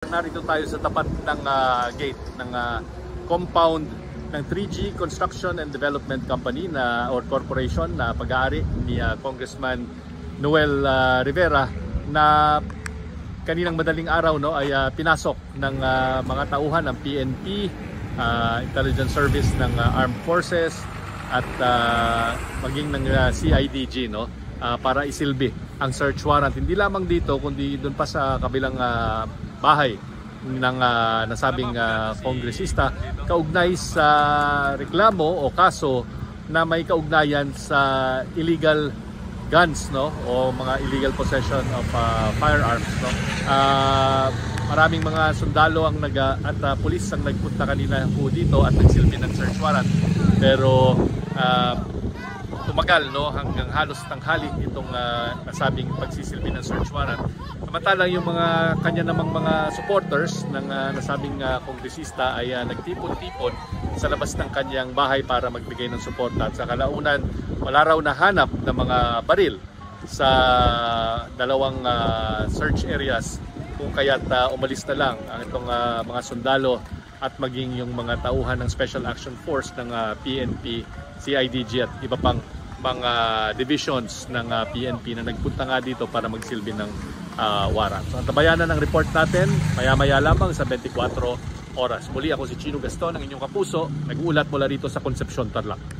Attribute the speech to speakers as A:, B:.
A: Narito tayo sa tapat ng gate ng compound ng 3G Construction and Development Company or corporation na pag-aari ni Congressman Noel Rivera na kaninang madaling araw ay pinasok ng mga tauhan ng PNP, Intelligence Service ng Armed Forces at maging ng CIDG para isilbi ang search warrant. Hindi lamang dito kundi doon pa sa kabilang bahay ng nasabing kongresista kaugnay sa reklamo o kaso na may kaugnayan sa illegal guns o mga illegal possession of firearms. Maraming mga sundalo ang at pulis ang nagpunta kanina po dito at nagsilbi ng search warrant, pero tumagal hanggang halos tanghali itong nasabing pagsisilbi ng search warrant. Samantalang yung mga kanya namang mga supporters ng nasabing kongresista ay nagtipon-tipon sa labas ng kanyang bahay para magbigay ng suporta. At sa kalaunan, wala raw nahanap ng mga baril sa dalawang search areas, kung kaya't umalis na lang ang itong mga sundalo at maging yung mga tauhan ng Special Action Force ng PNP, CIDG at iba pang mga divisions ng PNP na nagpunta nga dito para magsilbi ng warrant. So, antabayanan ang report natin maya-maya lamang sa 24 oras. Muli ako si Chino Gaston, ang inyong kapuso, nag-uulat mula rito sa Concepcion, Tarlac.